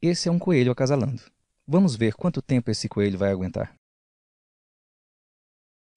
Esse é um coelho acasalando. Vamos ver quanto tempo esse coelho vai aguentar.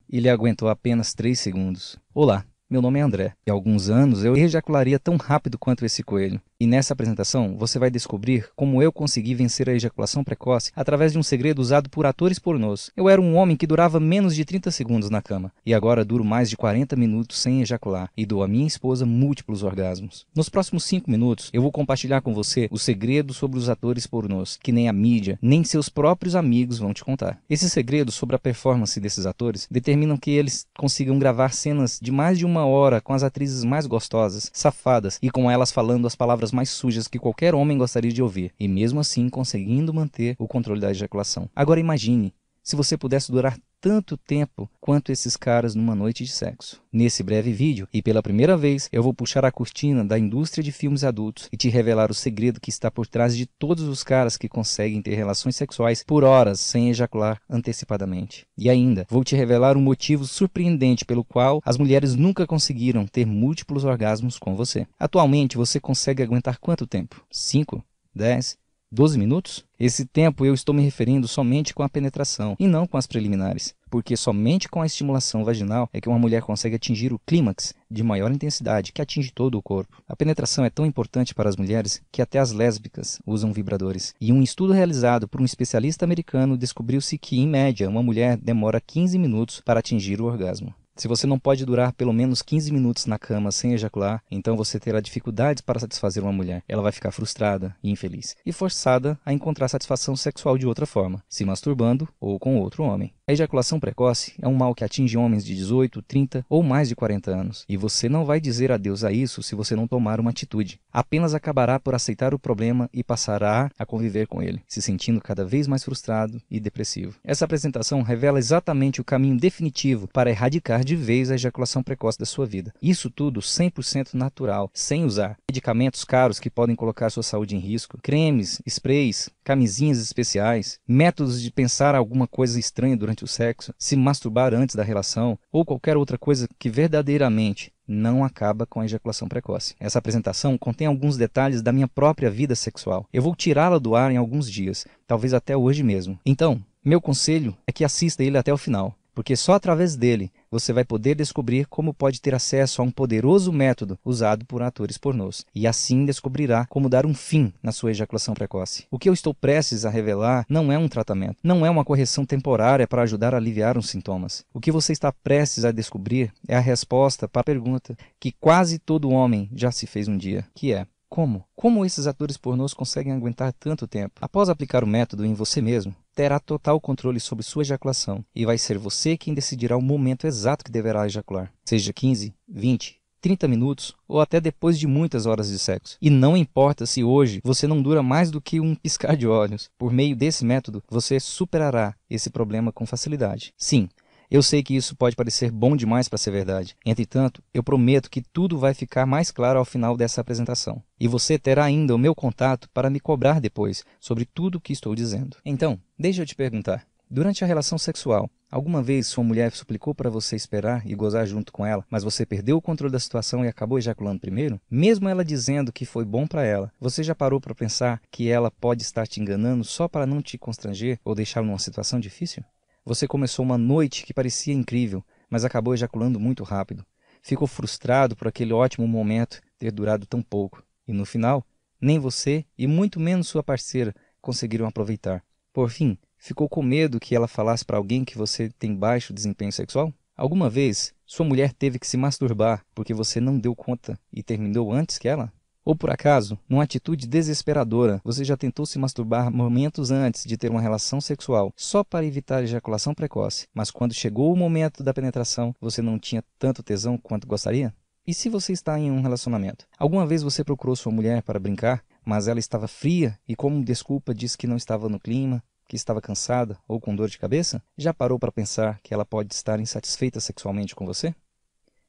Ele aguentou apenas 3 segundos. Olá, meu nome é André. E há alguns anos eu ejacularia tão rápido quanto esse coelho. E nessa apresentação você vai descobrir como eu consegui vencer a ejaculação precoce através de um segredo usado por atores pornôs. Eu era um homem que durava menos de 30 segundos na cama. E agora duro mais de 40 minutos sem ejacular. E dou à minha esposa múltiplos orgasmos. Nos próximos 5 minutos eu vou compartilhar com você o segredo sobre os atores pornôs, que nem a mídia, nem seus próprios amigos vão te contar. Esses segredos sobre a performance desses atores determinam que eles consigam gravar cenas de mais de 1 hora com as atrizes mais gostosas, safadas e com elas falando as palavras mais sujas que qualquer homem gostaria de ouvir, e mesmo assim conseguindo manter o controle da ejaculação. Agora imagine se você pudesse durar tanto tempo quanto esses caras numa noite de sexo. Nesse breve vídeo, e pela primeira vez, eu vou puxar a cortina da indústria de filmes adultos e te revelar o segredo que está por trás de todos os caras que conseguem ter relações sexuais por horas sem ejacular antecipadamente. E ainda, vou te revelar um motivo surpreendente pelo qual as mulheres nunca conseguiram ter múltiplos orgasmos com você. Atualmente, você consegue aguentar quanto tempo? 5? 10? 12 minutos? Esse tempo eu estou me referindo somente com a penetração e não com as preliminares, porque somente com a estimulação vaginal é que uma mulher consegue atingir o clímax de maior intensidade, que atinge todo o corpo. A penetração é tão importante para as mulheres que até as lésbicas usam vibradores. E um estudo realizado por um especialista americano descobriu-se que, em média, uma mulher demora 15 minutos para atingir o orgasmo. Se você não pode durar pelo menos 15 minutos na cama sem ejacular, então você terá dificuldades para satisfazer uma mulher. Ela vai ficar frustrada e infeliz, e forçada a encontrar satisfação sexual de outra forma, se masturbando ou com outro homem. A ejaculação precoce é um mal que atinge homens de 18, 30 ou mais de 40 anos, e você não vai dizer adeus a isso se você não tomar uma atitude. Apenas acabará por aceitar o problema e passará a conviver com ele, se sentindo cada vez mais frustrado e depressivo. Essa apresentação revela exatamente o caminho definitivo para erradicar de vez a ejaculação precoce da sua vida. Isso tudo 100% natural, sem usar medicamentos caros que podem colocar sua saúde em risco, cremes, sprays, camisinhas especiais, métodos de pensar alguma coisa estranha durante o sexo, se masturbar antes da relação ou qualquer outra coisa que verdadeiramente não acaba com a ejaculação precoce. Essa apresentação contém alguns detalhes da minha própria vida sexual. Eu vou tirá-la do ar em alguns dias, talvez até hoje mesmo. Então, meu conselho é que assista ele até o final, porque só através dele você vai poder descobrir como pode ter acesso a um poderoso método usado por atores pornôs, e assim descobrirá como dar um fim na sua ejaculação precoce. O que eu estou prestes a revelar não é um tratamento, não é uma correção temporária para ajudar a aliviar os sintomas. O que você está prestes a descobrir é a resposta para a pergunta que quase todo homem já se fez um dia, que é: como? Como esses atores pornôs conseguem aguentar tanto tempo? Após aplicar o método em você mesmo, terá total controle sobre sua ejaculação e vai ser você quem decidirá o momento exato que deverá ejacular, seja 15, 20, 30 minutos ou até depois de muitas horas de sexo. E não importa se hoje você não dura mais do que um piscar de olhos, por meio desse método você superará esse problema com facilidade. Sim, eu sei que isso pode parecer bom demais para ser verdade. Entretanto, eu prometo que tudo vai ficar mais claro ao final dessa apresentação. E você terá ainda o meu contato para me cobrar depois sobre tudo o que estou dizendo. Então, deixa eu te perguntar. Durante a relação sexual, alguma vez sua mulher suplicou para você esperar e gozar junto com ela, mas você perdeu o controle da situação e acabou ejaculando primeiro? Mesmo ela dizendo que foi bom para ela, você já parou para pensar que ela pode estar te enganando só para não te constranger ou deixá-lo numa situação difícil? Você começou uma noite que parecia incrível, mas acabou ejaculando muito rápido. Ficou frustrado por aquele ótimo momento ter durado tão pouco. E no final, nem você e muito menos sua parceira conseguiram aproveitar. Por fim, ficou com medo que ela falasse para alguém que você tem baixo desempenho sexual? Alguma vez, sua mulher teve que se masturbar porque você não deu conta e terminou antes que ela? Ou por acaso, numa atitude desesperadora, você já tentou se masturbar momentos antes de ter uma relação sexual, só para evitar ejaculação precoce, mas quando chegou o momento da penetração, você não tinha tanto tesão quanto gostaria? E se você está em um relacionamento? Alguma vez você procurou sua mulher para brincar, mas ela estava fria e como desculpa disse que não estava no clima, que estava cansada ou com dor de cabeça? Já parou para pensar que ela pode estar insatisfeita sexualmente com você?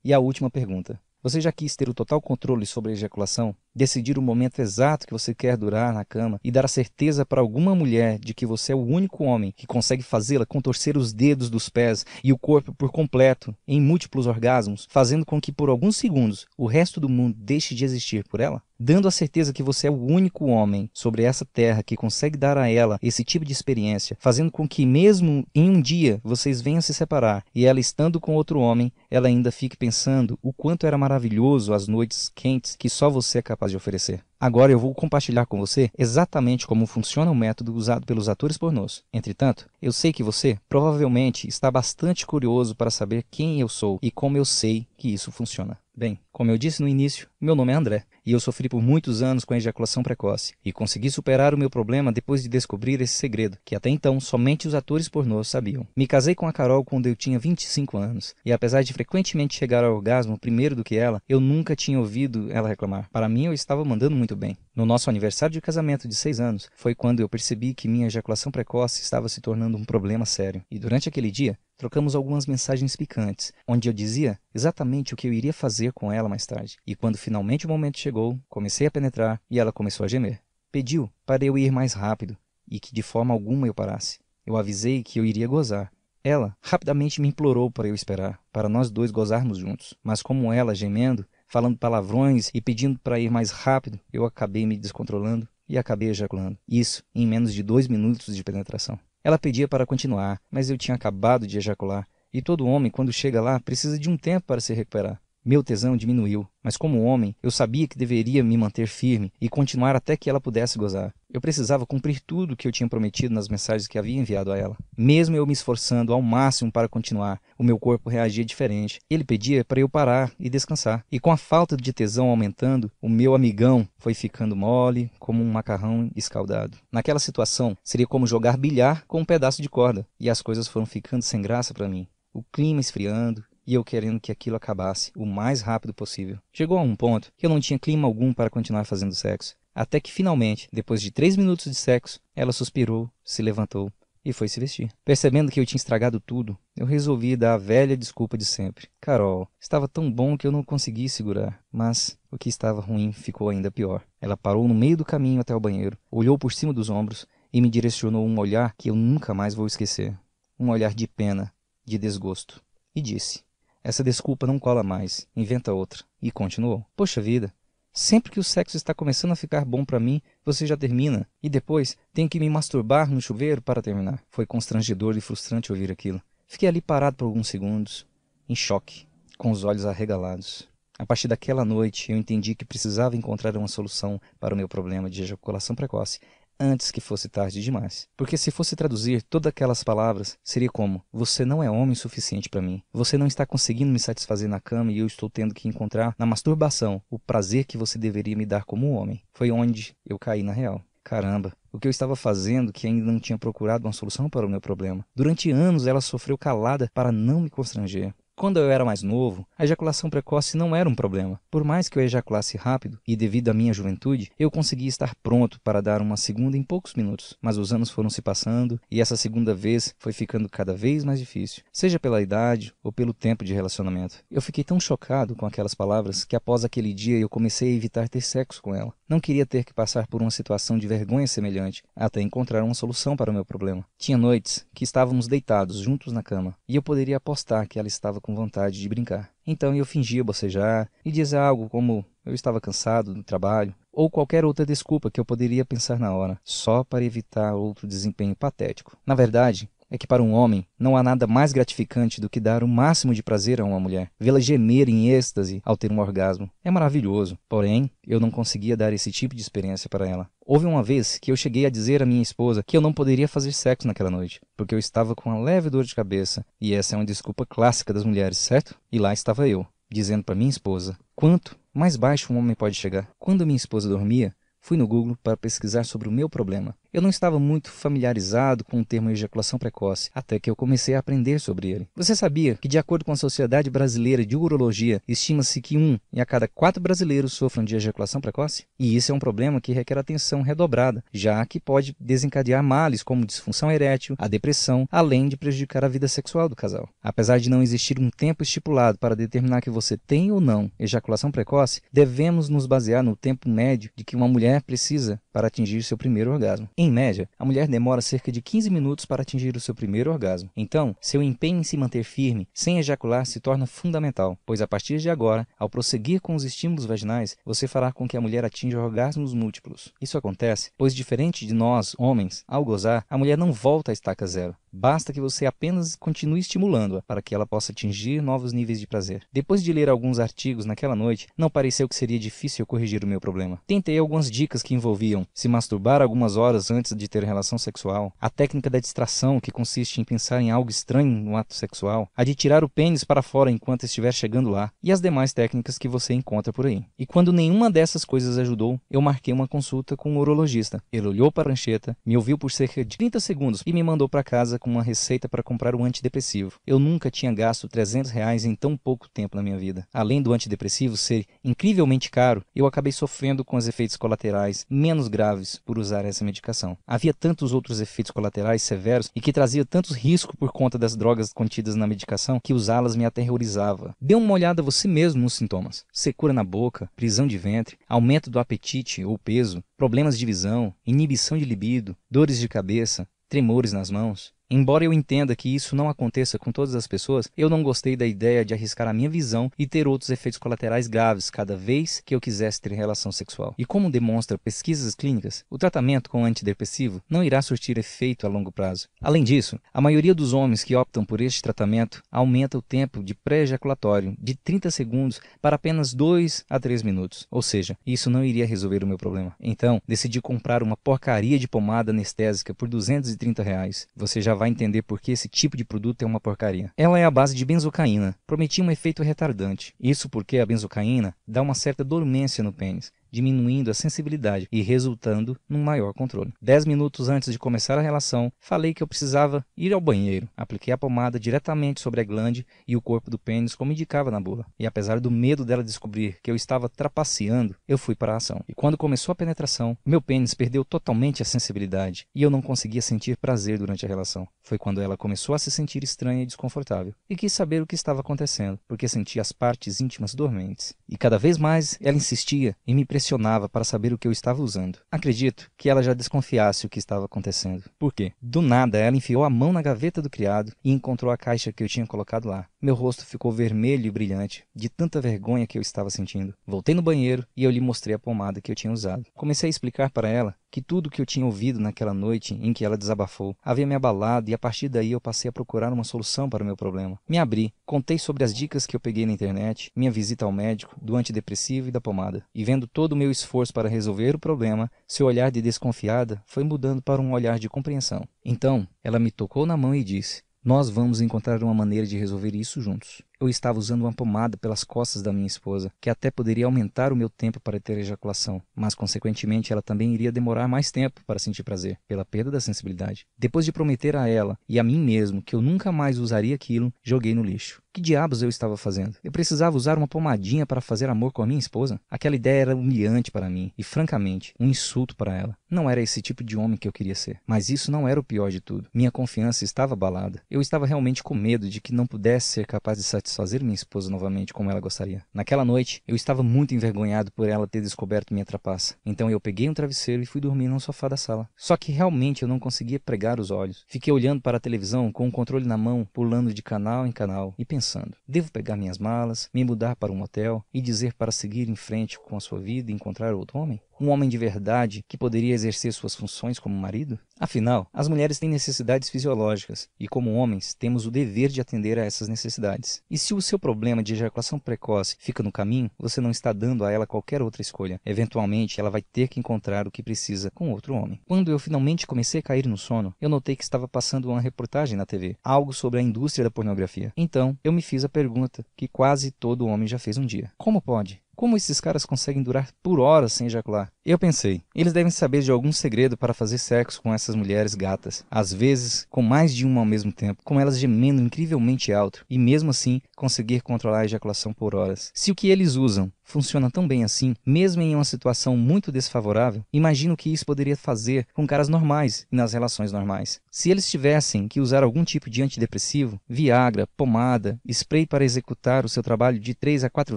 E a última pergunta. Você já quis ter o total controle sobre a ejaculação, decidir o momento exato que você quer durar na cama e dar a certeza para alguma mulher de que você é o único homem que consegue fazê-la contorcer os dedos dos pés e o corpo por completo em múltiplos orgasmos, fazendo com que por alguns segundos o resto do mundo deixe de existir por ela? Dando a certeza que você é o único homem sobre essa terra que consegue dar a ela esse tipo de experiência, fazendo com que mesmo em um dia vocês venham se separar e ela estando com outro homem, ela ainda fique pensando o quanto era maravilhoso as noites quentes que só você é capaz de oferecer. Agora eu vou compartilhar com você exatamente como funciona o método usado pelos atores pornôs. Entretanto, eu sei que você provavelmente está bastante curioso para saber quem eu sou e como eu sei que isso funciona. Bem, como eu disse no início, meu nome é André e eu sofri por muitos anos com a ejaculação precoce e consegui superar o meu problema depois de descobrir esse segredo, que até então somente os atores pornôs sabiam. Me casei com a Carol quando eu tinha 25 anos e apesar de frequentemente chegar ao orgasmo primeiro do que ela, eu nunca tinha ouvido ela reclamar. Para mim, eu estava mandando muito bem. No nosso aniversário de casamento de 6 anos, foi quando eu percebi que minha ejaculação precoce estava se tornando um problema sério. E durante aquele dia, trocamos algumas mensagens picantes, onde eu dizia exatamente o que eu iria fazer com ela mais tarde. E quando finalmente o momento chegou, comecei a penetrar e ela começou a gemer. Pediu para eu ir mais rápido e que de forma alguma eu parasse. Eu avisei que eu iria gozar. Ela rapidamente me implorou para eu esperar, para nós dois gozarmos juntos. Mas como ela, gemendo, falando palavrões e pedindo para ir mais rápido, eu acabei me descontrolando e acabei ejaculando. Isso em menos de 2 minutos de penetração. Ela pedia para continuar, mas eu tinha acabado de ejacular, e todo homem, quando chega lá, precisa de um tempo para se recuperar. Meu tesão diminuiu, mas como homem, eu sabia que deveria me manter firme e continuar até que ela pudesse gozar. Eu precisava cumprir tudo o que eu tinha prometido nas mensagens que havia enviado a ela. Mesmo eu me esforçando ao máximo para continuar, o meu corpo reagia diferente. Ele pedia para eu parar e descansar. E com a falta de tesão aumentando, o meu amigão foi ficando mole, como um macarrão escaldado. Naquela situação, seria como jogar bilhar com um pedaço de corda. E as coisas foram ficando sem graça para mim. O clima esfriando, e eu querendo que aquilo acabasse o mais rápido possível. Chegou a um ponto que eu não tinha clima algum para continuar fazendo sexo. Até que finalmente, depois de 3 minutos de sexo, ela suspirou, se levantou e foi se vestir. Percebendo que eu tinha estragado tudo, eu resolvi dar a velha desculpa de sempre. Carol, estava tão bom que eu não consegui segurar, mas o que estava ruim ficou ainda pior. Ela parou no meio do caminho até o banheiro, olhou por cima dos ombros e me direcionou um olhar que eu nunca mais vou esquecer. Um olhar de pena, de desgosto. E disse: essa desculpa não cola mais, inventa outra. E continuou: poxa vida, sempre que o sexo está começando a ficar bom para mim, você já termina. E depois tenho que me masturbar no chuveiro para terminar. Foi constrangedor e frustrante ouvir aquilo. Fiquei ali parado por alguns segundos, em choque, com os olhos arregalados. A partir daquela noite, eu entendi que precisava encontrar uma solução para o meu problema de ejaculação precoce antes que fosse tarde demais. Porque se fosse traduzir todas aquelas palavras, seria como: você não é homem suficiente para mim. Você não está conseguindo me satisfazer na cama e eu estou tendo que encontrar na masturbação o prazer que você deveria me dar como homem. Foi onde eu caí na real. Caramba, o que eu estava fazendo que ainda não tinha procurado uma solução para o meu problema? Durante anos ela sofreu calada para não me constranger. Quando eu era mais novo, a ejaculação precoce não era um problema. Por mais que eu ejaculasse rápido, e devido à minha juventude, eu conseguia estar pronto para dar uma segunda em poucos minutos. Mas os anos foram se passando, e essa segunda vez foi ficando cada vez mais difícil, seja pela idade ou pelo tempo de relacionamento. Eu fiquei tão chocado com aquelas palavras que após aquele dia eu comecei a evitar ter sexo com ela. Não queria ter que passar por uma situação de vergonha semelhante, até encontrar uma solução para o meu problema. Tinha noites que estávamos deitados juntos na cama, e eu poderia apostar que ela estava com vontade de brincar. Então eu fingia bocejar e dizia algo como: eu estava cansado do trabalho, ou qualquer outra desculpa que eu poderia pensar na hora, só para evitar outro desempenho patético. Na verdade, é que para um homem não há nada mais gratificante do que dar o máximo de prazer a uma mulher. Vê-la gemer em êxtase ao ter um orgasmo é maravilhoso. Porém, eu não conseguia dar esse tipo de experiência para ela. Houve uma vez que eu cheguei a dizer à minha esposa que eu não poderia fazer sexo naquela noite, porque eu estava com uma leve dor de cabeça, e essa é uma desculpa clássica das mulheres, certo? E lá estava eu, dizendo para minha esposa quanto mais baixo um homem pode chegar. Quando minha esposa dormia, Fui no Google para pesquisar sobre o meu problema. Eu não estava muito familiarizado com o termo ejaculação precoce, até que eu comecei a aprender sobre ele. Você sabia que, de acordo com a Sociedade Brasileira de Urologia, estima-se que 1 em a cada 4 brasileiros sofram de ejaculação precoce? E isso é um problema que requer atenção redobrada, já que pode desencadear males como disfunção erétil, a depressão, além de prejudicar a vida sexual do casal. Apesar de não existir um tempo estipulado para determinar que você tem ou não ejaculação precoce, devemos nos basear no tempo médio de que uma mulher precisa para atingir seu primeiro orgasmo. Em média, a mulher demora cerca de 15 minutos para atingir o seu primeiro orgasmo. Então, seu empenho em se manter firme, sem ejacular, se torna fundamental, pois a partir de agora, ao prosseguir com os estímulos vaginais, você fará com que a mulher atinja orgasmos múltiplos. Isso acontece, pois diferente de nós, homens, ao gozar, a mulher não volta à estaca zero. Basta que você apenas continue estimulando-a para que ela possa atingir novos níveis de prazer. Depois de ler alguns artigos naquela noite, não pareceu que seria difícil eu corrigir o meu problema. Tentei algumas dicas que envolviam se masturbar algumas horas antes de ter relação sexual, a técnica da distração, que consiste em pensar em algo estranho no ato sexual, a de tirar o pênis para fora enquanto estiver chegando lá, e as demais técnicas que você encontra por aí. E quando nenhuma dessas coisas ajudou, eu marquei uma consulta com um urologista. Ele olhou para a prancheta, me ouviu por cerca de 30 segundos e me mandou para casa com uma receita para comprar um antidepressivo. Eu nunca tinha gasto R$300 em tão pouco tempo na minha vida. Além do antidepressivo ser incrivelmente caro, eu acabei sofrendo com os efeitos colaterais menos graves por usar essa medicação. Havia tantos outros efeitos colaterais severos e que trazia tantos riscos por conta das drogas contidas na medicação que usá-las me aterrorizava. Dê uma olhada você mesmo nos sintomas: secura na boca, prisão de ventre, aumento do apetite ou peso, problemas de visão, inibição de libido, dores de cabeça, tremores nas mãos. Embora eu entenda que isso não aconteça com todas as pessoas, eu não gostei da ideia de arriscar a minha visão e ter outros efeitos colaterais graves cada vez que eu quisesse ter relação sexual. E como demonstram pesquisas clínicas, o tratamento com antidepressivo não irá surtir efeito a longo prazo. Além disso, a maioria dos homens que optam por este tratamento aumenta o tempo de pré-ejaculatório de 30 segundos para apenas 2 a 3 minutos. Ou seja, isso não iria resolver o meu problema. Então, decidi comprar uma porcaria de pomada anestésica por R$230. Você já vai entender por que esse tipo de produto é uma porcaria. Ela é a base de benzocaína. Prometia um efeito retardante. Isso porque a benzocaína dá uma certa dormência no pênis, diminuindo a sensibilidade e resultando num maior controle. 10 minutos antes de começar a relação, falei que eu precisava ir ao banheiro. Apliquei a pomada diretamente sobre a glande e o corpo do pênis, como indicava na bula. E apesar do medo dela descobrir que eu estava trapaceando, eu fui para a ação. E quando começou a penetração, meu pênis perdeu totalmente a sensibilidade e eu não conseguia sentir prazer durante a relação. Foi quando ela começou a se sentir estranha e desconfortável. E quis saber o que estava acontecendo, porque sentia as partes íntimas dormentes. E cada vez mais ela insistia e me pressionava para saber o que eu estava usando. Acredito que ela já desconfiasse o que estava acontecendo. Por quê? Do nada, ela enfiou a mão na gaveta do criado e encontrou a caixa que eu tinha colocado lá. Meu rosto ficou vermelho e brilhante, de tanta vergonha que eu estava sentindo. Voltei no banheiro e eu lhe mostrei a pomada que eu tinha usado. Comecei a explicar para ela que tudo que eu tinha ouvido naquela noite em que ela desabafou havia me abalado, e a partir daí eu passei a procurar uma solução para o meu problema. Me abri, contei sobre as dicas que eu peguei na internet, minha visita ao médico, do antidepressivo e da pomada. E vendo todo o meu esforço para resolver o problema, seu olhar de desconfiada foi mudando para um olhar de compreensão. Então, ela me tocou na mão e disse: "Nós vamos encontrar uma maneira de resolver isso juntos." Eu estava usando uma pomada pelas costas da minha esposa, que até poderia aumentar o meu tempo para ter ejaculação, mas consequentemente ela também iria demorar mais tempo para sentir prazer, pela perda da sensibilidade. Depois de prometer a ela e a mim mesmo que eu nunca mais usaria aquilo, joguei no lixo. Que diabos eu estava fazendo? Eu precisava usar uma pomadinha para fazer amor com a minha esposa? Aquela ideia era humilhante para mim e, francamente, um insulto para ela. Não era esse tipo de homem que eu queria ser. Mas isso não era o pior de tudo. Minha confiança estava abalada. Eu estava realmente com medo de que não pudesse ser capaz de satisfazer minha esposa novamente como ela gostaria. Naquela noite, eu estava muito envergonhado por ela ter descoberto minha trapaça. Então eu peguei um travesseiro e fui dormir no sofá da sala. Só que realmente eu não conseguia pregar os olhos. Fiquei olhando para a televisão com o controle na mão, pulando de canal em canal e pensando: devo pegar minhas malas, me mudar para um hotel e dizer para seguir em frente com a sua vida e encontrar outro homem? Um homem de verdade que poderia exercer suas funções como marido? Afinal, as mulheres têm necessidades fisiológicas e, como homens, temos o dever de atender a essas necessidades. E se o seu problema de ejaculação precoce fica no caminho, você não está dando a ela qualquer outra escolha. Eventualmente, ela vai ter que encontrar o que precisa com outro homem. Quando eu finalmente comecei a cair no sono, eu notei que estava passando uma reportagem na TV, algo sobre a indústria da pornografia. Então, eu me fiz a pergunta que quase todo homem já fez um dia: como pode? Como esses caras conseguem durar por horas sem ejacular? Eu pensei, eles devem saber de algum segredo para fazer sexo com essas mulheres gatas, às vezes com mais de uma ao mesmo tempo, com elas gemendo incrivelmente alto, e mesmo assim conseguir controlar a ejaculação por horas. Se o que eles usam funciona tão bem assim, mesmo em uma situação muito desfavorável, imagino que isso poderia fazer com caras normais e nas relações normais. Se eles tivessem que usar algum tipo de antidepressivo, Viagra, pomada, spray para executar o seu trabalho de 3 a 4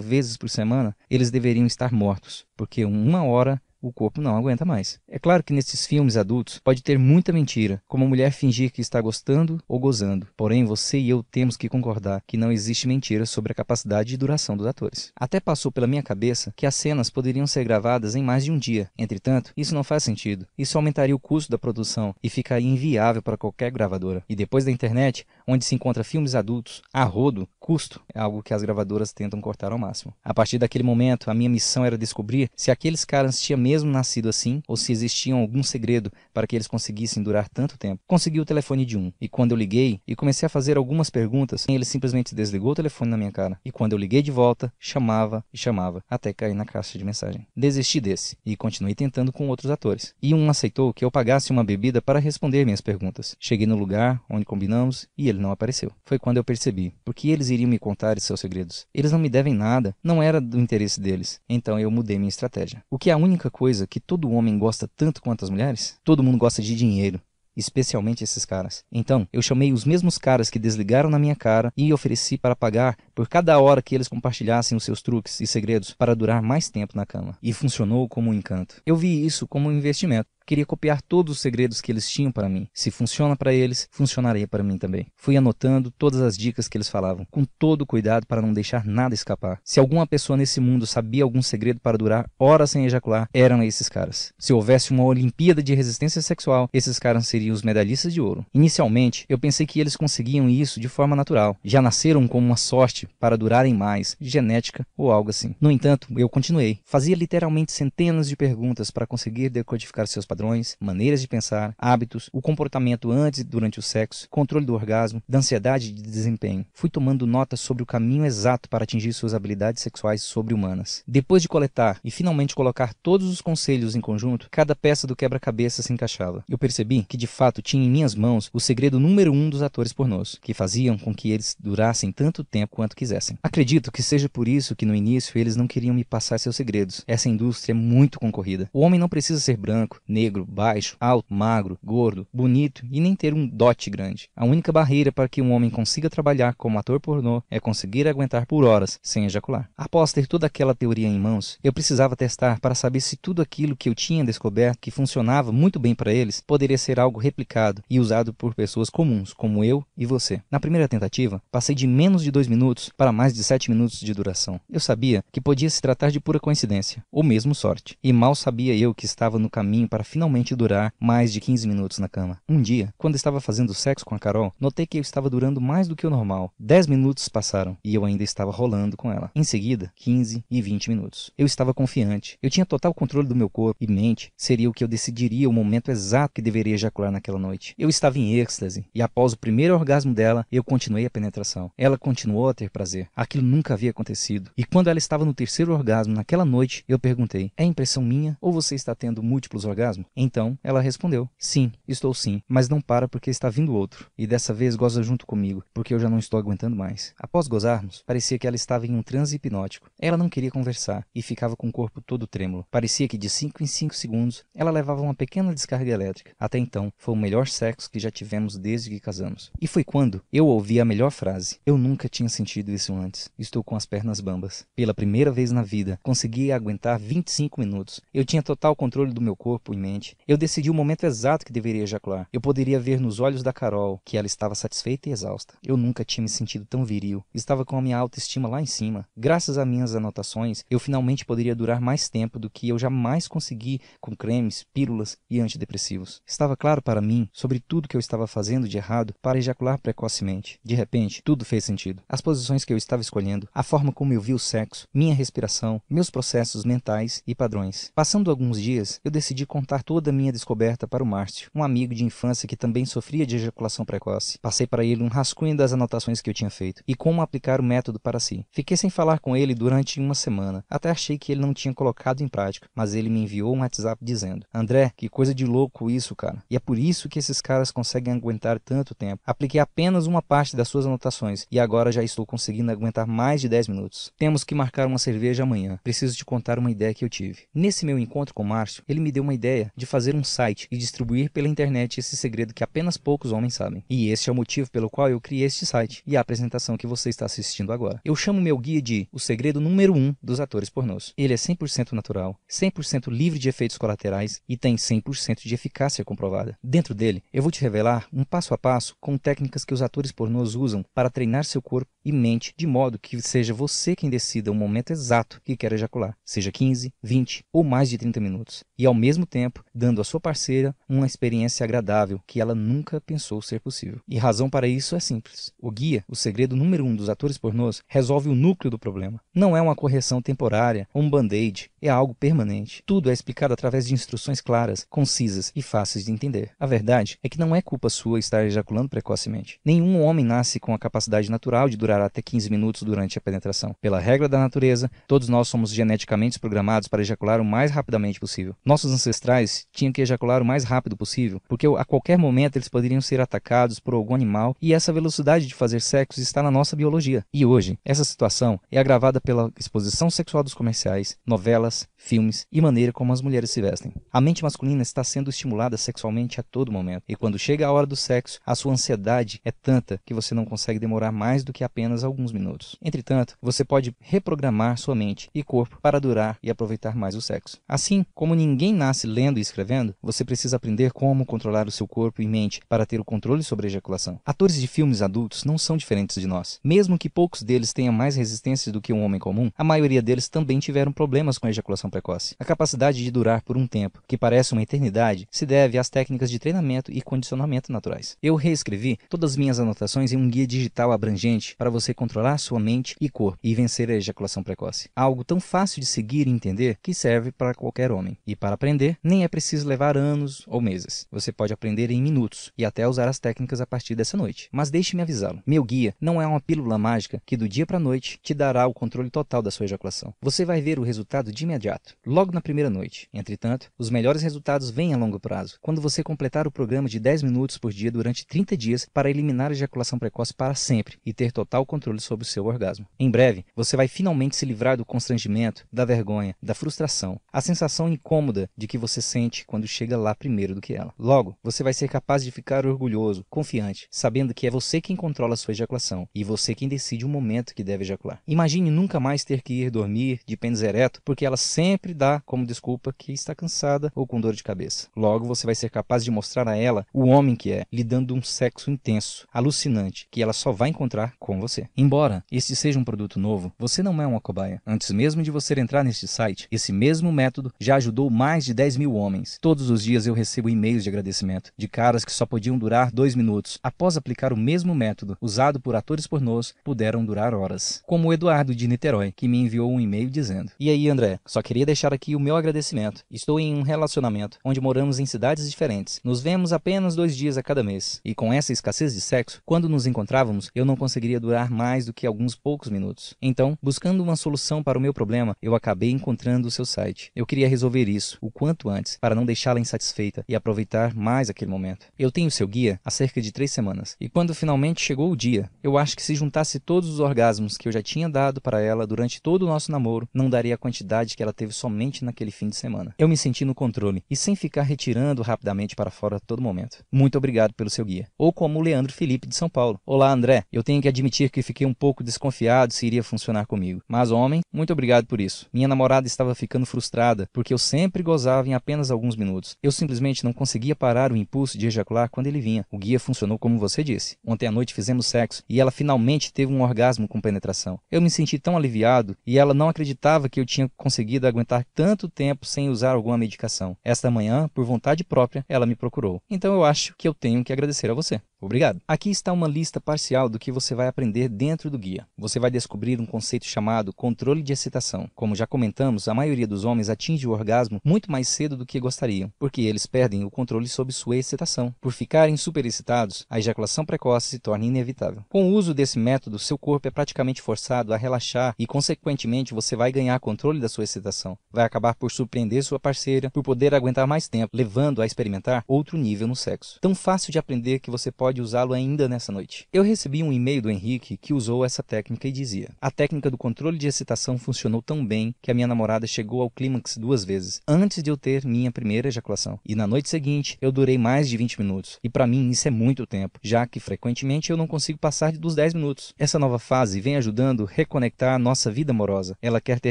vezes por semana, eles deveriam estar mortos, porque uma hora o corpo não aguenta mais. É claro que nesses filmes adultos pode ter muita mentira, como a mulher fingir que está gostando ou gozando. Porém, você e eu temos que concordar que não existe mentira sobre a capacidade de duração dos atores. Até passou pela minha cabeça que as cenas poderiam ser gravadas em mais de um dia. Entretanto, isso não faz sentido. Isso aumentaria o custo da produção e ficaria inviável para qualquer gravadora. E depois da internet, onde se encontra filmes adultos, a rodo, custo é algo que as gravadoras tentam cortar ao máximo. A partir daquele momento, a minha missão era descobrir se aqueles caras tinham mesmo nascido assim ou se existia algum segredo para que eles conseguissem durar tanto tempo. Consegui o telefone de um, e quando eu liguei e comecei a fazer algumas perguntas, ele simplesmente desligou o telefone na minha cara. E quando eu liguei de volta, chamava e chamava, até cair na caixa de mensagem. Desisti desse e continuei tentando com outros atores. E um aceitou que eu pagasse uma bebida para responder minhas perguntas. Cheguei no lugar onde combinamos e ele não apareceu. Foi quando eu percebi, porque eles iriam me contar seus segredos. Eles não me devem nada, não era do interesse deles. Então eu mudei minha estratégia. O que é a única coisa que todo homem gosta tanto quanto as mulheres? Todo mundo gosta de dinheiro. Especialmente esses caras. Então, eu chamei os mesmos caras que desligaram na minha cara e ofereci para pagar por cada hora que eles compartilhassem os seus truques e segredos para durar mais tempo na cama. E funcionou como um encanto. Eu vi isso como um investimento. Queria copiar todos os segredos que eles tinham para mim. Se funciona para eles, funcionaria para mim também. Fui anotando todas as dicas que eles falavam, com todo cuidado para não deixar nada escapar. Se alguma pessoa nesse mundo sabia algum segredo para durar horas sem ejacular, eram esses caras. Se houvesse uma Olimpíada de resistência sexual, esses caras seriam os medalhistas de ouro. Inicialmente, eu pensei que eles conseguiam isso de forma natural. Já nasceram com uma sorte para durarem mais, genética ou algo assim. No entanto, eu continuei. Fazia literalmente centenas de perguntas para conseguir decodificar seus padrões, maneiras de pensar, hábitos, o comportamento antes e durante o sexo, controle do orgasmo, da ansiedade e de desempenho. Fui tomando notas sobre o caminho exato para atingir suas habilidades sexuais sobre-humanas. Depois de coletar e finalmente colocar todos os conselhos em conjunto, cada peça do quebra-cabeça se encaixava. Eu percebi que de fato tinha em minhas mãos o segredo número 1 dos atores pornôs, que faziam com que eles durassem tanto tempo quanto quisessem. Acredito que seja por isso que no início eles não queriam me passar seus segredos. Essa indústria é muito concorrida. O homem não precisa ser branco, negro, baixo, alto, magro, gordo, bonito e nem ter um dote grande. A única barreira para que um homem consiga trabalhar como ator pornô é conseguir aguentar por horas sem ejacular. Após ter toda aquela teoria em mãos, eu precisava testar para saber se tudo aquilo que eu tinha descoberto que funcionava muito bem para eles poderia ser algo replicado e usado por pessoas comuns, como eu e você. Na primeira tentativa, passei de menos de 2 minutos para mais de 7 minutos de duração. Eu sabia que podia se tratar de pura coincidência, ou mesmo sorte. E mal sabia eu que estava no caminho para finalmente durar mais de 15 minutos na cama. Um dia, quando estava fazendo sexo com a Carol, notei que eu estava durando mais do que o normal. 10 minutos passaram e eu ainda estava rolando com ela. Em seguida, 15 e 20 minutos. Eu estava confiante. Eu tinha total controle do meu corpo e mente. Seria o que eu decidiria o momento exato que deveria ejacular naquela noite. Eu estava em êxtase e após o primeiro orgasmo dela, eu continuei a penetração. Ela continuou a ter prazer. Aquilo nunca havia acontecido. E quando ela estava no terceiro orgasmo naquela noite, eu perguntei: é impressão minha ou você está tendo múltiplos orgasmos? Então, ela respondeu: sim, estou sim, mas não para porque está vindo outro. E dessa vez goza junto comigo, porque eu já não estou aguentando mais. Após gozarmos, parecia que ela estava em um transe hipnótico. Ela não queria conversar e ficava com o corpo todo trêmulo. Parecia que de 5 em 5 segundos, ela levava uma pequena descarga elétrica. Até então, foi o melhor sexo que já tivemos desde que casamos. E foi quando eu ouvi a melhor frase. Eu nunca tinha sentido isso antes. Estou com as pernas bambas. Pela primeira vez na vida, consegui aguentar 25 minutos. Eu tinha total controle do meu corpo e mente. Eu decidi o momento exato que deveria ejacular. Eu poderia ver nos olhos da Carol que ela estava satisfeita e exausta. Eu nunca tinha me sentido tão viril. Estava com a minha autoestima lá em cima. Graças a minhas anotações, eu finalmente poderia durar mais tempo do que eu jamais consegui com cremes, pílulas e antidepressivos. Estava claro para mim sobre tudo que eu estava fazendo de errado para ejacular precocemente. De repente, tudo fez sentido. As posições que eu estava escolhendo, a forma como eu vi o sexo, minha respiração, meus processos mentais e padrões. Passando alguns dias, eu decidi contar contar toda a minha descoberta para o Márcio, um amigo de infância que também sofria de ejaculação precoce. Passei para ele um rascunho das anotações que eu tinha feito e como aplicar o método para si. Fiquei sem falar com ele durante uma semana. Até achei que ele não tinha colocado em prática, mas ele me enviou um WhatsApp dizendo: André, que coisa de louco isso, cara. E é por isso que esses caras conseguem aguentar tanto tempo. Apliquei apenas uma parte das suas anotações e agora já estou conseguindo aguentar mais de 10 minutos. Temos que marcar uma cerveja amanhã. Preciso te contar uma ideia que eu tive. Nesse meu encontro com o Márcio, ele me deu uma ideia de fazer um site e distribuir pela internet esse segredo que apenas poucos homens sabem. E este é o motivo pelo qual eu criei este site e a apresentação que você está assistindo agora. Eu chamo meu guia de o segredo número 1 dos atores pornôs. Ele é 100% natural, 100% livre de efeitos colaterais e tem 100% de eficácia comprovada. Dentro dele, eu vou te revelar um passo a passo com técnicas que os atores pornôs usam para treinar seu corpo e mente de modo que seja você quem decida o momento exato que quer ejacular, seja 15, 20 ou mais de 30 minutos, e ao mesmo tempo dando à sua parceira uma experiência agradável que ela nunca pensou ser possível. E a razão para isso é simples. O guia, o segredo número 1 dos atores pornôs, resolve o núcleo do problema. Não é uma correção temporária ou um band-aid, é algo permanente. Tudo é explicado através de instruções claras, concisas e fáceis de entender. A verdade é que não é culpa sua estar ejaculando precocemente. Nenhum homem nasce com a capacidade natural de durar até 15 minutos durante a penetração. Pela regra da natureza, todos nós somos geneticamente programados para ejacular o mais rapidamente possível. Nossos ancestrais tinham que ejacular o mais rápido possível, porque a qualquer momento eles poderiam ser atacados por algum animal e essa velocidade de fazer sexo está na nossa biologia. E hoje, essa situação é agravada pela exposição sexual dos comerciais, novelas, filmes e maneira como as mulheres se vestem. A mente masculina está sendo estimulada sexualmente a todo momento, e quando chega a hora do sexo, a sua ansiedade é tanta que você não consegue demorar mais do que apenas alguns minutos. Entretanto, você pode reprogramar sua mente e corpo para durar e aproveitar mais o sexo. Assim, como ninguém nasce lendo e escrevendo, você precisa aprender como controlar o seu corpo e mente para ter o controle sobre a ejaculação. Atores de filmes adultos não são diferentes de nós. Mesmo que poucos deles tenham mais resistência do que um homem comum, a maioria deles também tiveram problemas com a ejaculação precoce. A capacidade de durar por um tempo, que parece uma eternidade, se deve às técnicas de treinamento e condicionamento naturais. Eu reescrevi todas as minhas anotações em um guia digital abrangente para você controlar sua mente e corpo e vencer a ejaculação precoce. Algo tão fácil de seguir e entender que serve para qualquer homem. E para aprender, nem é preciso levar anos ou meses. Você pode aprender em minutos e até usar as técnicas a partir dessa noite. Mas deixe-me avisá-lo. Meu guia não é uma pílula mágica que do dia para a noite te dará o controle total da sua ejaculação. Você vai ver o resultado de imediato, logo na primeira noite. Entretanto, os melhores resultados vêm a longo prazo, quando você completar o programa de 10 minutos por dia durante 30 dias para eliminar a ejaculação precoce para sempre e ter total controle sobre o seu orgasmo. Em breve, você vai finalmente se livrar do constrangimento, da vergonha, da frustração, a sensação incômoda de que você sente quando chega lá primeiro do que ela. Logo, você vai ser capaz de ficar orgulhoso, confiante, sabendo que é você quem controla a sua ejaculação e você quem decide o momento que deve ejacular. Imagine nunca mais ter que ir dormir de pênis ereto porque ela sempre dá como desculpa que está cansada ou com dor de cabeça. Logo, você vai ser capaz de mostrar a ela o homem que é, lhe dando um sexo intenso, alucinante, que ela só vai encontrar com você. Embora este seja um produto novo, você não é uma cobaia. Antes mesmo de você entrar neste site, esse mesmo método já ajudou mais de 10 mil homens. Todos os dias eu recebo e-mails de agradecimento de caras que só podiam durar 2 minutos. Após aplicar o mesmo método usado por atores pornôs, puderam durar horas. Como o Eduardo de Niterói, que me enviou um e-mail dizendo: E aí, André, só queria deixar aqui o meu agradecimento. Estou em um relacionamento onde moramos em cidades diferentes. Nos vemos apenas 2 dias a cada mês. E com essa escassez de sexo, quando nos encontrávamos, eu não conseguiria durar mais do que alguns poucos minutos. Então, buscando uma solução para o meu problema, eu acabei encontrando o seu site. Eu queria resolver isso o quanto antes, para não deixá-la insatisfeita e aproveitar mais aquele momento. Eu tenho seu guia há cerca de 3 semanas. E quando finalmente chegou o dia, eu acho que se juntasse todos os orgasmos que eu já tinha dado para ela durante todo o nosso namoro, não daria a quantidade que ela teve somente naquele fim de semana. Eu me senti no controle e sem ficar retirando rapidamente para fora a todo momento. Muito obrigado pelo seu guia. Ou como o Leandro Felipe de São Paulo. Olá, André. Eu tenho que admitir que fiquei um pouco desconfiado se iria funcionar comigo. Mas, homem, muito obrigado por isso. Minha namorada estava ficando frustrada porque eu sempre gozava em apenas alguns minutos. Eu simplesmente não conseguia parar o impulso de ejacular quando ele vinha. O guia funcionou como você disse. Ontem à noite fizemos sexo e ela finalmente teve um orgasmo com penetração. Eu me senti tão aliviado e ela não acreditava que eu tinha conseguido aguentar tanto tempo sem usar alguma medicação. Esta manhã, por vontade própria, ela me procurou. Então eu acho que eu tenho que agradecer a você. Obrigado. Aqui está uma lista parcial do que você vai aprender dentro do guia. Você vai descobrir um conceito chamado controle de excitação. Como já comentamos, a maioria dos homens atinge o orgasmo muito mais cedo do que gostariam, porque eles perdem o controle sobre sua excitação. Por ficarem superexcitados, a ejaculação precoce se torna inevitável. Com o uso desse método, seu corpo é praticamente forçado a relaxar e, consequentemente, você vai ganhar controle da sua excitação. Vai acabar por surpreender sua parceira, por poder aguentar mais tempo, levando a experimentar outro nível no sexo. Tão fácil de aprender que você pode usá-lo ainda nessa noite. Eu recebi um e-mail do Henrique que usou essa técnica e dizia: a técnica do controle de excitação funcionou tão bem que a minha namorada chegou ao clímax 2 vezes, antes de eu ter minha primeira ejaculação. E na noite seguinte, eu durei mais de 20 minutos. E para mim isso é muito tempo, já que frequentemente eu não consigo passar dos 10 minutos. Essa nova fase vem ajudando a reconectar a nossa vida amorosa. Ela quer ter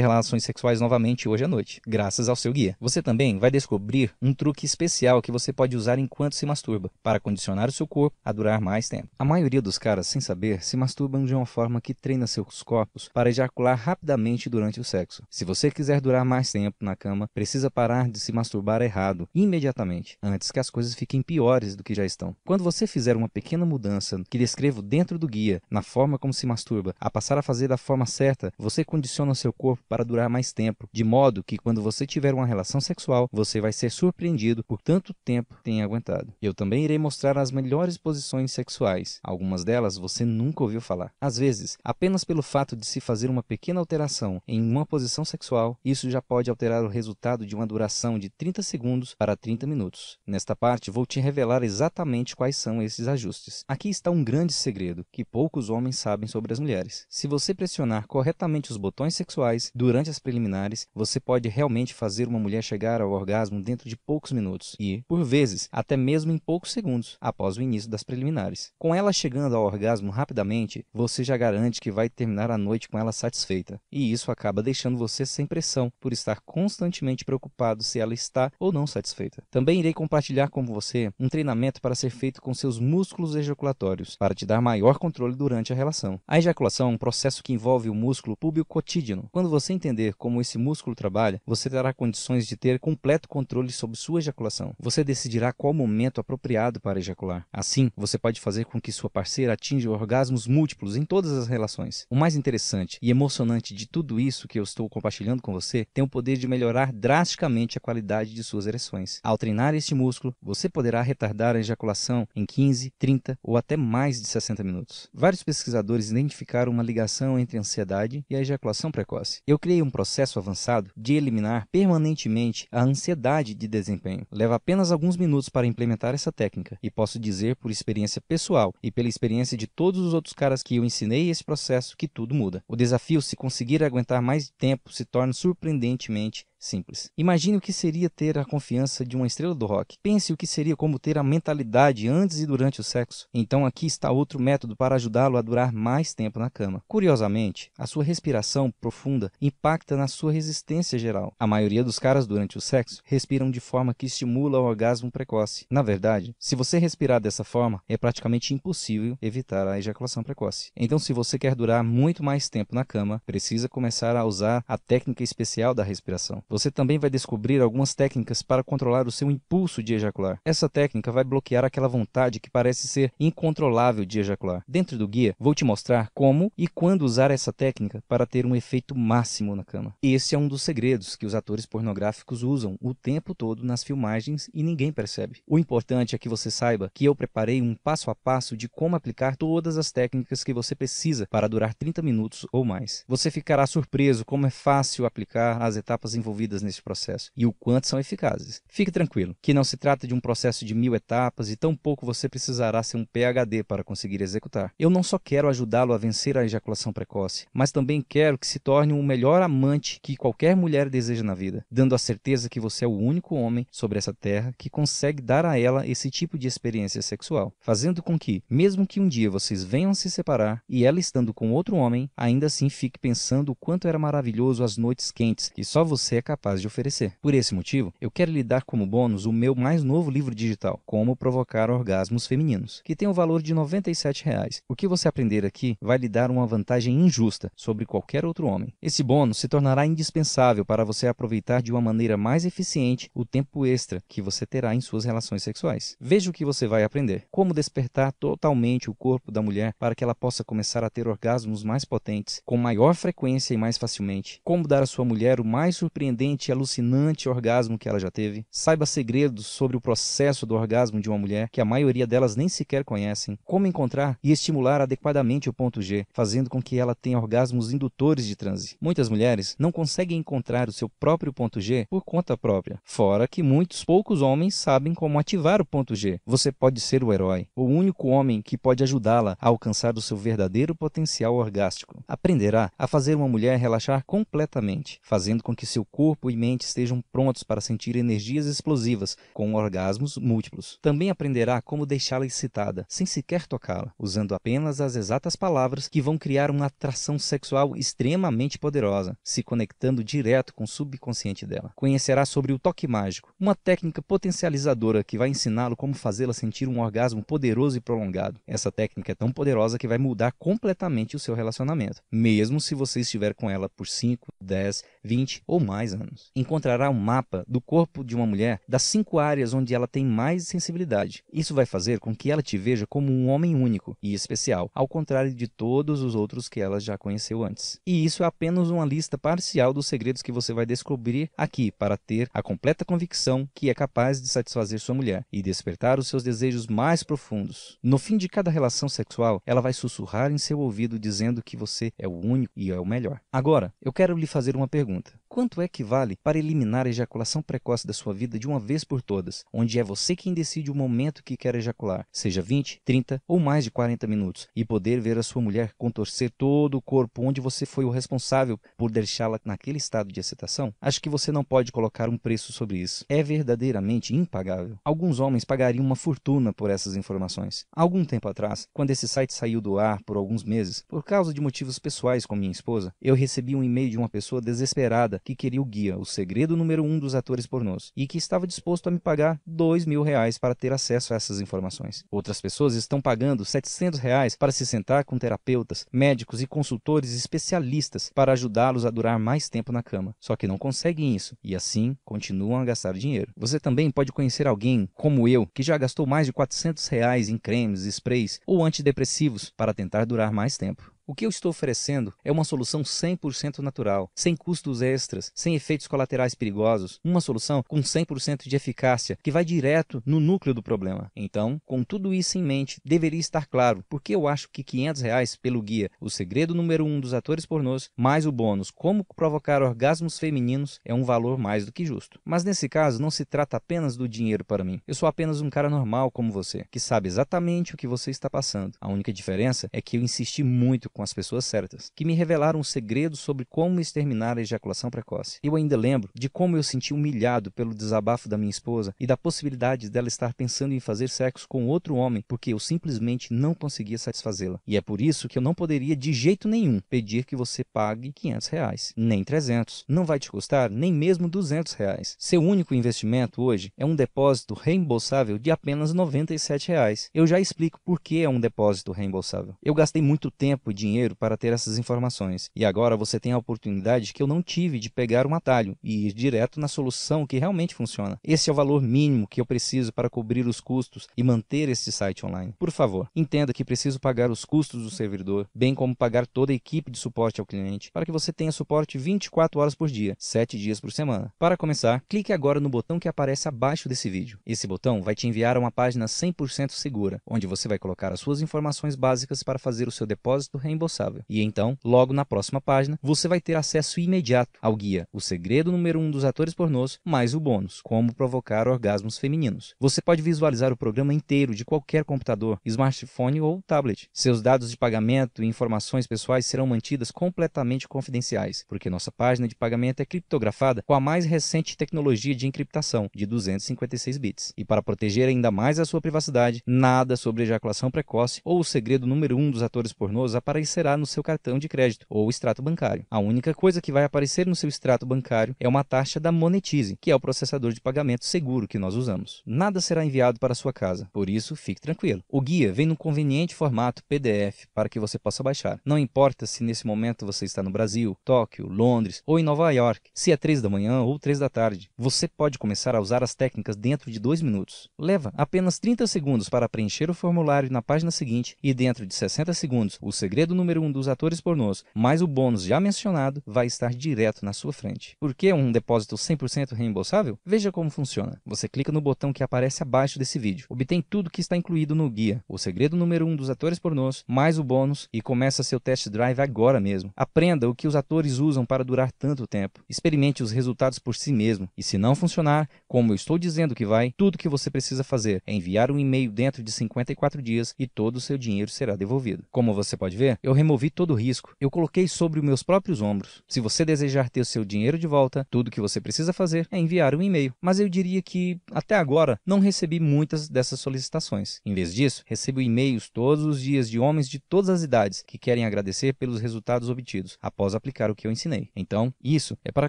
relações sexuais novamente hoje à noite, graças ao seu guia. Você também vai descobrir um truque especial que você pode usar enquanto se masturba, para condicionar o seu corpo a durar mais tempo. A maioria dos caras, sem saber, se masturbam de uma forma que treina seus corpos para ejacular rapidamente durante o sexo. Se você quiser durar mais tempo na cama, precisa parar de se masturbar errado, imediatamente, antes que as coisas fiquem piores do que já estão. Quando você fizer uma pequena mudança que descrevo dentro do guia, na forma como se masturba, a passar a fazer da forma certa, você condiciona o seu corpo para durar mais tempo, de modo que quando você tiver uma relação sexual, você vai ser surpreendido por tanto tempo tenha aguentado. Eu também irei mostrar as melhores posições sexuais. Algumas delas você nunca ouviu falar. Às vezes, apenas pelo fato de se fazer uma pequena alteração em uma posição sexual, isso já pode alterar o resultado de uma duração de 30 segundos para 30 minutos. Nesta parte, vou te revelar exatamente quais são esses ajustes. Aqui está um grande segredo que poucos homens sabem sobre as mulheres. Se você pressionar corretamente os botões sexuais durante as preliminares, você pode realmente fazer uma mulher chegar ao orgasmo dentro de poucos minutos e, por vezes, até mesmo em poucos segundos após o início das preliminares. Com ela chegando ao orgasmo rapidamente, você já garante que vai terminar a noite com ela satisfeita. E isso acaba deixando você sem pressão por estar constantemente preocupado se ela está ou não satisfeita. Também irei compartilhar com você um treinamento para ser feito com seus músculos ejaculatórios, para te dar maior controle durante a relação. A ejaculação é um processo que envolve o músculo púbio cotídeo. Quando você entender como esse músculo trabalha, você terá condições de ter completo controle sobre sua ejaculação. Você decidirá qual momento apropriado para ejacular. Assim, você pode fazer com que sua parceira atinja orgasmos múltiplos em todas as relações. O mais interessante e emocionante de tudo isso que eu estou compartilhando com você tem o poder de melhorar drasticamente a qualidade de suas ereções. Ao treinar este músculo, você poderá retardar a ejaculação em 15, 30 ou até mais de 60 minutos. Vários pesquisadores identificaram uma ligação entre a ansiedade e a ejaculação precoce. Eu criei um processo avançado de eliminar permanentemente a ansiedade de desempenho. Leva apenas alguns minutos para implementar essa técnica e posso dizer por experiência pessoal e pela experiência de todos os outros caras que eu ensinei esse processo que tudo muda. O desafio, se conseguir aguentar mais tempo, se torna surpreendentemente simples. Imagine o que seria ter a confiança de uma estrela do rock. Pense o que seria como ter a mentalidade antes e durante o sexo. Então aqui está outro método para ajudá-lo a durar mais tempo na cama. Curiosamente, a sua respiração profunda impacta na sua resistência geral. A maioria dos caras durante o sexo respiram de forma que estimula o orgasmo precoce. Na verdade, se você respirar dessa forma, é praticamente impossível evitar a ejaculação precoce. Então, se você quer durar muito mais tempo na cama, precisa começar a usar a técnica especial da respiração. Você também vai descobrir algumas técnicas para controlar o seu impulso de ejacular. Essa técnica vai bloquear aquela vontade que parece ser incontrolável de ejacular. Dentro do guia, vou te mostrar como e quando usar essa técnica para ter um efeito máximo na cama. Esse é um dos segredos que os atores pornográficos usam o tempo todo nas filmagens e ninguém percebe. O importante é que você saiba que eu preparei um passo a passo de como aplicar todas as técnicas que você precisa para durar 30 minutos ou mais. Você ficará surpreso como é fácil aplicar as etapas envolvidas nesse processo e o quanto são eficazes. Fique tranquilo, que não se trata de um processo de 1000 etapas e tampouco você precisará ser um PhD para conseguir executar. Eu não só quero ajudá-lo a vencer a ejaculação precoce, mas também quero que se torne o melhor amante que qualquer mulher deseja na vida, dando a certeza que você é o único homem sobre essa terra que consegue dar a ela esse tipo de experiência sexual, fazendo com que, mesmo que um dia vocês venham se separar e ela estando com outro homem, ainda assim fique pensando o quanto era maravilhoso as noites quentes que só você é capaz de oferecer. Por esse motivo, eu quero lhe dar como bônus o meu mais novo livro digital, Como Provocar Orgasmos Femininos, que tem o valor de R$ 97. O que você aprender aqui vai lhe dar uma vantagem injusta sobre qualquer outro homem. Esse bônus se tornará indispensável para você aproveitar de uma maneira mais eficiente o tempo extra que você terá em suas relações sexuais. Veja o que você vai aprender. Como despertar totalmente o corpo da mulher para que ela possa começar a ter orgasmos mais potentes, com maior frequência e mais facilmente. Como dar à sua mulher o mais surpreendente e alucinante orgasmo que ela já teve. Saiba segredos sobre o processo do orgasmo de uma mulher que a maioria delas nem sequer conhecem. Como encontrar e estimular adequadamente o ponto G, fazendo com que ela tenha orgasmos indutores de transe. Muitas mulheres não conseguem encontrar o seu próprio ponto G por conta própria. Fora que poucos homens sabem como ativar o ponto G. Você pode ser o herói, o único homem que pode ajudá-la a alcançar o seu verdadeiro potencial orgástico. Aprenderá a fazer uma mulher relaxar completamente, fazendo com que seu corpo e mente estejam prontos para sentir energias explosivas com orgasmos múltiplos. Também aprenderá como deixá-la excitada, sem sequer tocá-la, usando apenas as exatas palavras que vão criar uma atração sexual extremamente poderosa, se conectando direto com o subconsciente dela. Conhecerá sobre o toque mágico, uma técnica potencializadora que vai ensiná-lo como fazê-la sentir um orgasmo poderoso e prolongado. Essa técnica é tão poderosa que vai mudar completamente o seu relacionamento, mesmo se você estiver com ela por 5, 10, 20 ou mais anos. Encontrará um mapa do corpo de uma mulher das 5 áreas onde ela tem mais sensibilidade. Isso vai fazer com que ela te veja como um homem único e especial, ao contrário de todos os outros que ela já conheceu antes. E isso é apenas uma lista parcial dos segredos que você vai descobrir aqui para ter a completa convicção que é capaz de satisfazer sua mulher e despertar os seus desejos mais profundos. No fim de cada relação sexual, ela vai sussurrar em seu ouvido dizendo que você é o único e é o melhor. Agora, eu quero lhe fazer uma pergunta. Quanto é que vale para eliminar a ejaculação precoce da sua vida de uma vez por todas, onde é você quem decide o momento que quer ejacular, seja 20, 30 ou mais de 40 minutos, e poder ver a sua mulher contorcer todo o corpo onde você foi o responsável por deixá-la naquele estado de excitação? Acho que você não pode colocar um preço sobre isso. É verdadeiramente impagável. Alguns homens pagariam uma fortuna por essas informações. Há algum tempo atrás, quando esse site saiu do ar por alguns meses, por causa de motivos pessoais com minha esposa, eu recebi um e-mail de uma pessoa desesperada que queria o guia, o segredo número 1 dos atores pornôs, e que estava disposto a me pagar R$ 2.000 para ter acesso a essas informações. Outras pessoas estão pagando R$ 700 para se sentar com terapeutas, médicos e consultores especialistas para ajudá-los a durar mais tempo na cama. Só que não conseguem isso, e assim continuam a gastar dinheiro. Você também pode conhecer alguém, como eu, que já gastou mais de R$ 400 em cremes, sprays ou antidepressivos para tentar durar mais tempo. O que eu estou oferecendo é uma solução 100% natural, sem custos extras, sem efeitos colaterais perigosos, uma solução com 100% de eficácia, que vai direto no núcleo do problema. Então, com tudo isso em mente, deveria estar claro porque eu acho que R$ 500 pelo guia O Segredo número 1 dos Atores Pornôs, mais o bônus Como Provocar Orgasmos Femininos, é um valor mais do que justo. Mas nesse caso, não se trata apenas do dinheiro para mim. Eu sou apenas um cara normal como você, que sabe exatamente o que você está passando. A única diferença é que eu insisti muito com as pessoas certas, que me revelaram um segredo sobre como exterminar a ejaculação precoce. Eu ainda lembro de como eu senti humilhado pelo desabafo da minha esposa e da possibilidade dela estar pensando em fazer sexo com outro homem porque eu simplesmente não conseguia satisfazê-la. E é por isso que eu não poderia de jeito nenhum pedir que você pague R$ 500, nem 300. Não vai te custar nem mesmo R$ 200. Seu único investimento hoje é um depósito reembolsável de apenas R$ 97. Eu já explico por que é um depósito reembolsável. Eu gastei muito tempo e dinheiro para ter essas informações. E agora você tem a oportunidade que eu não tive de pegar um atalho e ir direto na solução que realmente funciona. Esse é o valor mínimo que eu preciso para cobrir os custos e manter este site online. Por favor, entenda que preciso pagar os custos do servidor, bem como pagar toda a equipe de suporte ao cliente, para que você tenha suporte 24 horas por dia, 7 dias por semana. Para começar, clique agora no botão que aparece abaixo desse vídeo. Esse botão vai te enviar a uma página 100% segura, onde você vai colocar as suas informações básicas para fazer o seu depósito reembolsável. E então, logo na próxima página, você vai ter acesso imediato ao guia O Segredo número 1 dos Atores Pornôs, mais o bônus Como Provocar Orgasmos Femininos. Você pode visualizar o programa inteiro de qualquer computador, smartphone ou tablet. Seus dados de pagamento e informações pessoais serão mantidas completamente confidenciais, porque nossa página de pagamento é criptografada com a mais recente tecnologia de encriptação, de 256 bits. E para proteger ainda mais a sua privacidade, nada sobre ejaculação precoce ou o segredo número 1 dos atores pornôs aparecerá aparecerá no seu cartão de crédito ou extrato bancário. A única coisa que vai aparecer no seu extrato bancário é uma taxa da Monetize, que é o processador de pagamento seguro que nós usamos. Nada será enviado para a sua casa, por isso fique tranquilo. O guia vem num conveniente formato PDF para que você possa baixar. Não importa se nesse momento você está no Brasil, Tóquio, Londres ou em Nova York, se é 3 da manhã ou 3 da tarde, você pode começar a usar as técnicas dentro de 2 minutos. Leva apenas 30 segundos para preencher o formulário na página seguinte e dentro de 60 segundos, o segredo número 1 dos atores pornôs, mais o bônus já mencionado, vai estar direto na sua frente. Por que um depósito 100% reembolsável? Veja como funciona. Você clica no botão que aparece abaixo desse vídeo. Obtém tudo que está incluído no guia, o segredo número 1 dos atores pornôs, mais o bônus e começa seu test drive agora mesmo. Aprenda o que os atores usam para durar tanto tempo. Experimente os resultados por si mesmo. E se não funcionar, como eu estou dizendo que vai, tudo que você precisa fazer é enviar um e-mail dentro de 54 dias e todo o seu dinheiro será devolvido. Como você pode ver, eu removi todo o risco. Eu coloquei sobre os meus próprios ombros. Se você desejar ter o seu dinheiro de volta, tudo que você precisa fazer é enviar um e-mail. Mas eu diria que, até agora, não recebi muitas dessas solicitações. Em vez disso, recebo e-mails todos os dias de homens de todas as idades que querem agradecer pelos resultados obtidos após aplicar o que eu ensinei. Então, isso é para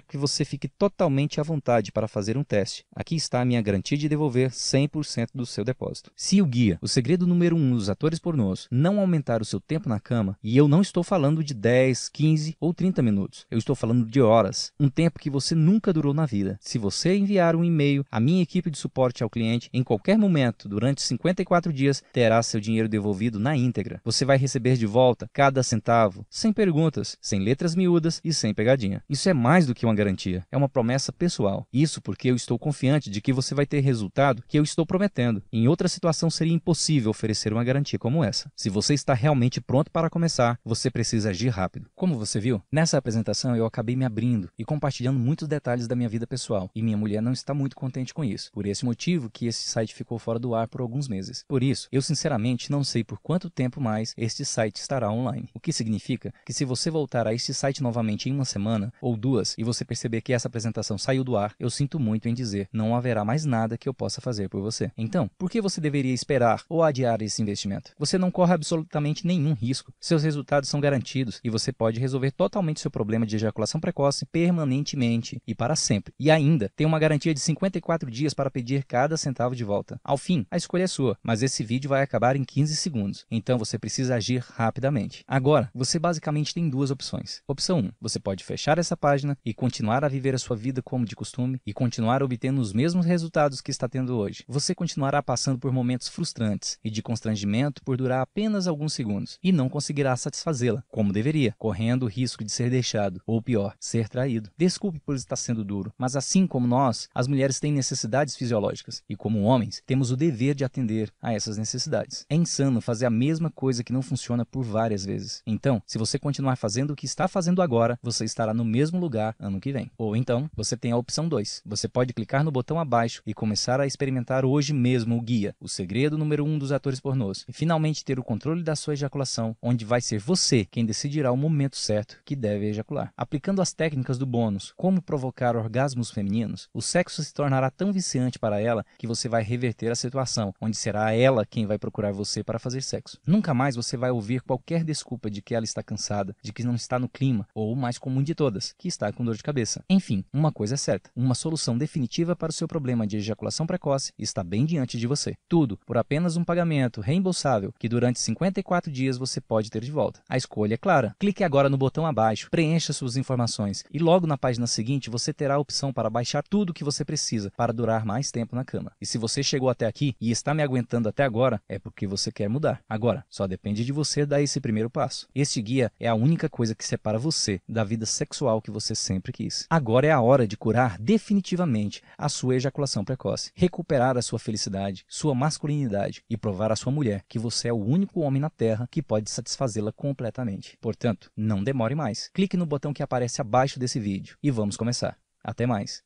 que você fique totalmente à vontade para fazer um teste. Aqui está a minha garantia de devolver 100% do seu depósito. Se o guia, o segredo número 1 dos atores pornôs, não aumentar o seu tempo na cama, e eu não estou falando de 10, 15 ou 30 minutos, eu estou falando de horas, um tempo que você nunca durou na vida. Se você enviar um e-mail à minha equipe de suporte ao cliente, em qualquer momento, durante 54 dias, terá seu dinheiro devolvido na íntegra. Você vai receber de volta cada centavo, sem perguntas, sem letras miúdas e sem pegadinha. Isso é mais do que uma garantia, é uma promessa pessoal. Isso porque eu estou confiante de que você vai ter resultado que eu estou prometendo. Em outra situação seria impossível oferecer uma garantia como essa. Se você está realmente pronto para começar, você precisa agir rápido. Como você viu, nessa apresentação eu acabei me abrindo e compartilhando muitos detalhes da minha vida pessoal, e minha mulher não está muito contente com isso. Por esse motivo que esse site ficou fora do ar por alguns meses. Por isso, eu sinceramente não sei por quanto tempo mais este site estará online. O que significa que se você voltar a este site novamente em uma semana ou duas e você perceber que essa apresentação saiu do ar, eu sinto muito em dizer, não haverá mais nada que eu possa fazer por você. Então, por que você deveria esperar ou adiar esse investimento? Você não corre absolutamente nenhum risco. Seus resultados são garantidos e você pode resolver totalmente seu problema de ejaculação precoce permanentemente e para sempre. E ainda tem uma garantia de 54 dias para pedir cada centavo de volta. Ao fim, a escolha é sua, mas esse vídeo vai acabar em 15 segundos. Então você precisa agir rapidamente. Agora, você basicamente tem duas opções. Opção 1, você pode fechar essa página e continuar a viver a sua vida como de costume e continuar obtendo os mesmos resultados que está tendo hoje. Você continuará passando por momentos frustrantes e de constrangimento por durar apenas alguns segundos e não conseguirá satisfazê-la como deveria, correndo o risco de ser deixado ou pior, ser traído. Desculpe por estar sendo duro, mas assim como nós, as mulheres têm necessidades fisiológicas e como homens, temos o dever de atender a essas necessidades. É insano fazer a mesma coisa que não funciona por várias vezes. Então, se você continuar fazendo o que está fazendo agora, você estará no mesmo lugar ano que vem. Ou então, você tem a opção 2. Você pode clicar no botão abaixo e começar a experimentar hoje mesmo o guia, o segredo número 1 dos atores pornôs, e finalmente ter o controle da sua ejaculação, onde vai ser você quem decidirá o momento certo que deve ejacular. Aplicando as técnicas do bônus, como provocar orgasmos femininos, o sexo se tornará tão viciante para ela que você vai reverter a situação, onde será ela quem vai procurar você para fazer sexo. Nunca mais você vai ouvir qualquer desculpa de que ela está cansada, de que não está no clima, ou o mais comum de todas, que está com dor de cabeça. Enfim, uma coisa é certa, uma solução definitiva para o seu problema de ejaculação precoce está bem diante de você. Tudo por apenas um pagamento reembolsável que durante 54 dias você pode ter de volta. A escolha é clara. Clique agora no botão abaixo, preencha suas informações e logo na página seguinte você terá a opção para baixar tudo o que você precisa para durar mais tempo na cama. E se você chegou até aqui e está me aguentando até agora, é porque você quer mudar. Agora, só depende de você dar esse primeiro passo. Este guia é a única coisa que separa você da vida sexual que você sempre quis. Agora é a hora de curar definitivamente a sua ejaculação precoce, recuperar a sua felicidade, sua masculinidade e provar à sua mulher que você é o único homem na Terra que pode satisfazê-la completamente. Portanto, não demore mais. Clique no botão que aparece abaixo desse vídeo e vamos começar. Até mais!